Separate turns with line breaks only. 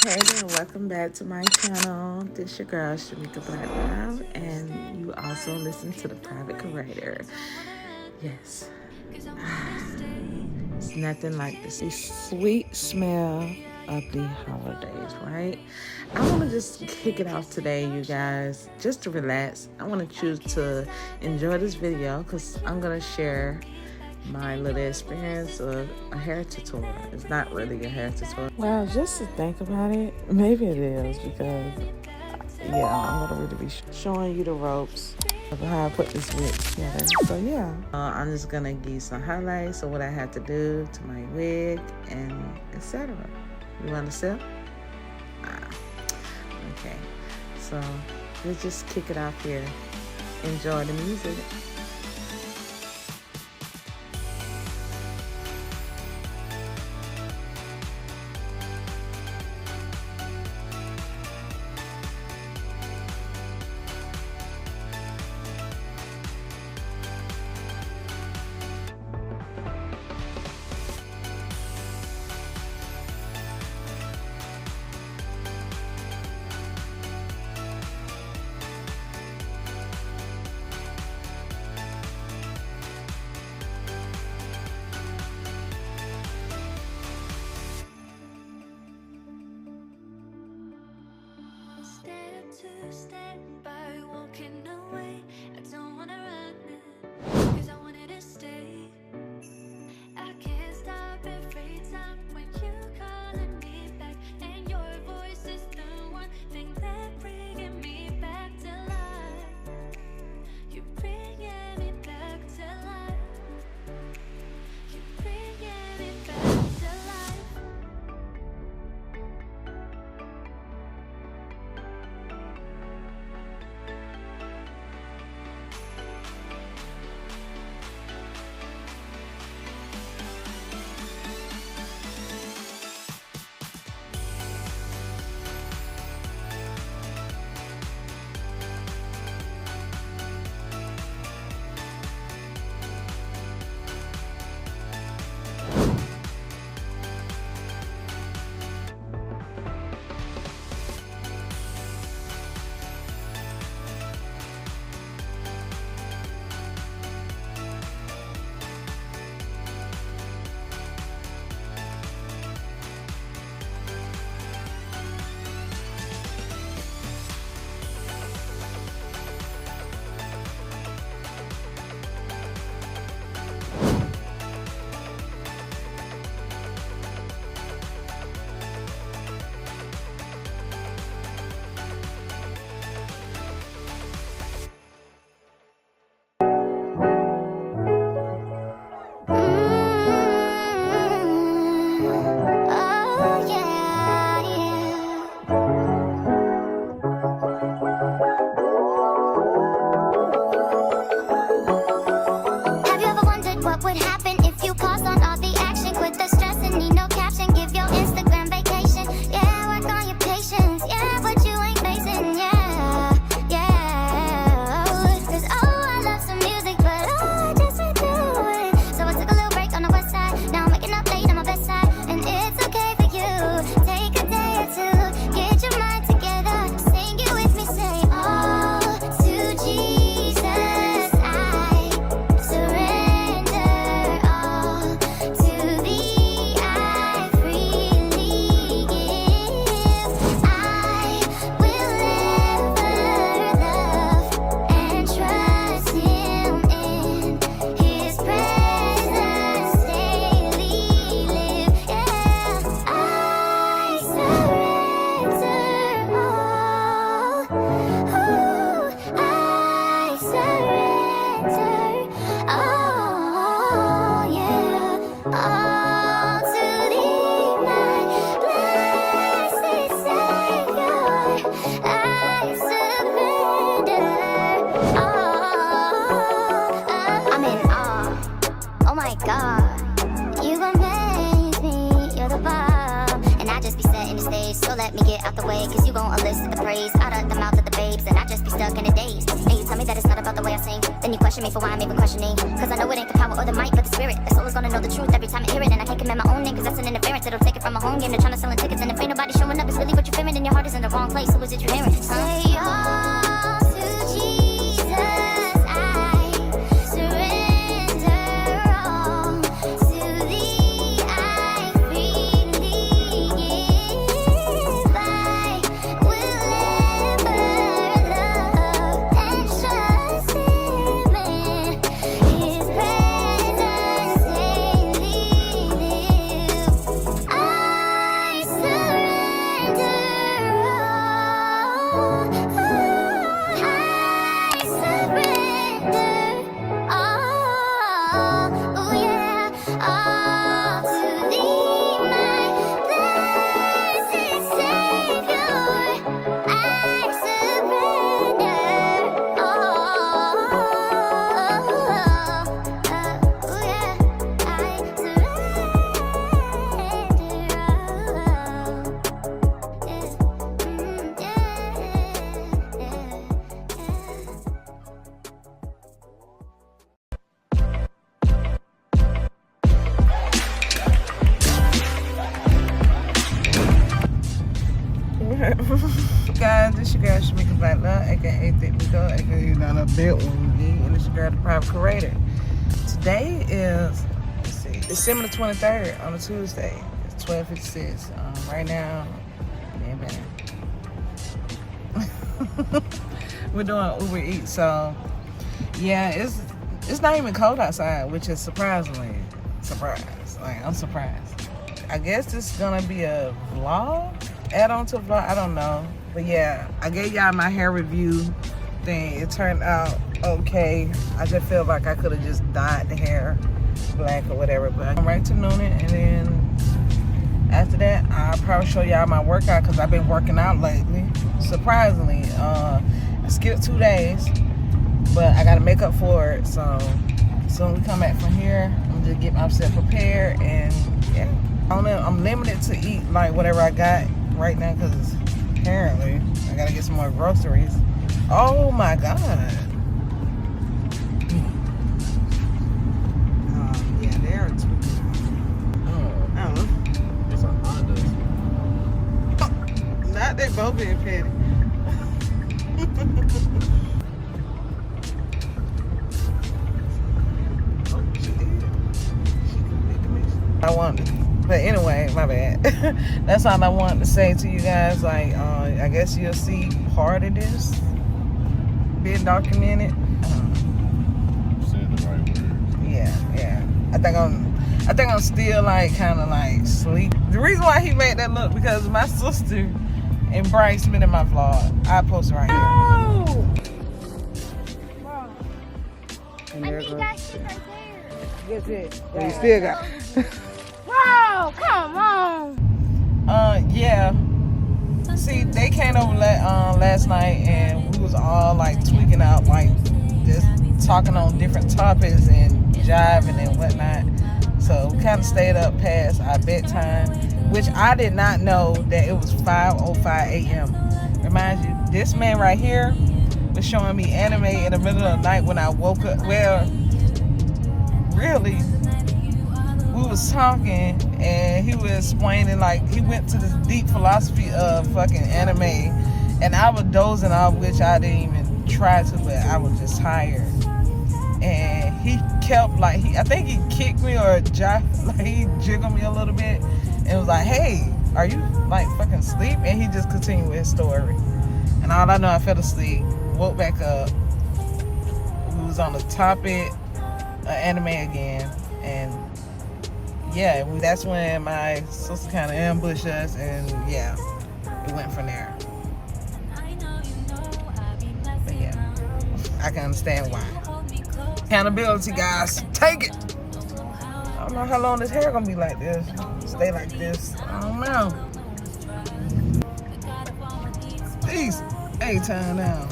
Hey there, welcome back to my channel. This your girl Shamika Black Love, and you also listen to the Private Curator. Yes, it's nothing like the sweet smell of the holidays, right? I want to just kick it off today, you guys, just to relax. I want to choose to enjoy this video because I'm going to share my little experience of a hair tutorial. It's not really a hair tutorial. Well, just to think about it, maybe it is because, yeah, I'm going to really be showing you the ropes of how I put this wig together. So, yeah, I'm just going to give you some highlights of what I had to do to my wig and etc. You want to see? Okay, so let's just kick it off here. Enjoy the music.
the stage, so let me get out the way, cause you gon' elicit the praise out of the mouth of the babes, and I just be stuck in a daze. And you tell me that it's not about the way I sing, then you question me for why I'm even questioning, cause I know it ain't the power or the might, but the spirit. The soul is gonna know the truth every time I hear it, and I can't commit my own name, cause that's an interference. It'll take it from a home game. They're trying to sell tickets, and if ain't nobody showing up, it's really what you're fearing, and your heart is in the wrong place. Who is it you're hearing? Say all to Jesus, I surrender all. To thee I freely give. I will ever love and trust Him in His presence daily live. I surrender all. I surrender all. Oh yeah, all to thee, my blessed Savior. I surrender all. Oh yeah, I
Guys, this your girl Shamika Black Love, aka Thick Me Go, aka Not a Bit One Me, and this your girl the Private Curator. Today is, let's see, December the 23rd on a Tuesday. It's 12:56. Right now, we're doing Uber Eats, so yeah, it's not even cold outside, which is surprisingly surprised. Like, I'm surprised. I guess this is gonna be a vlog, add on to a vlog, I don't know. But yeah, I gave y'all my hair review thing. It turned out okay. I just feel like I could have just dyed the hair black or whatever. But I'm right to noon it, and then after that, I'll probably show y'all my workout, because I've been working out lately. Surprisingly, I skipped 2 days, but I gotta make up for it. So soon we come back from here, I'm just get myself prepared, and yeah. I'm limited to eat like whatever I got right now, because apparently I gotta get some more groceries. Oh my god. Yeah, they're I don't know.
It's a Honda.
Not they both being petty. Oh, she did. She convicted me. I wanted to. But anyway, my bad. That's all I wanted to say to you guys. Like, I guess you'll see part of this being documented.
Said the right words.
Yeah. I think I'm still like kind of like sleep. The reason why he made that look, because my sister and Bryce been in my vlog. I posted right here.
Oh!
And
I
there
need
goes.
that shit right there.
That's it. Yeah, you still got.
Bro, come on.
Yeah. See, they came over last night, and we was all like tweaking out, like just talking on different topics and jiving and whatnot. So we kind of stayed up past our bedtime, which I did not know that it was 5:05 a.m. Remind you, this man right here was showing me anime in the middle of the night when I woke up. Well, really, we was talking, and he was explaining, like, he went to this deep philosophy of fucking anime, and I was dozing off, which I didn't even try to, but I was just tired. And he kept, like, I think he kicked me or he jiggled me a little bit, and was like, hey, are you like fucking asleep? And he just continued with his story. And all I know, I fell asleep, woke back up, we was on the topic of anime again, and yeah, that's when my sister kind of ambushed us, and yeah, it went from there. But yeah, I can understand why. Accountability, guys, take it. I don't know how long this hair gonna be like this. Stay like this. I don't know. Peace. Hey, time now.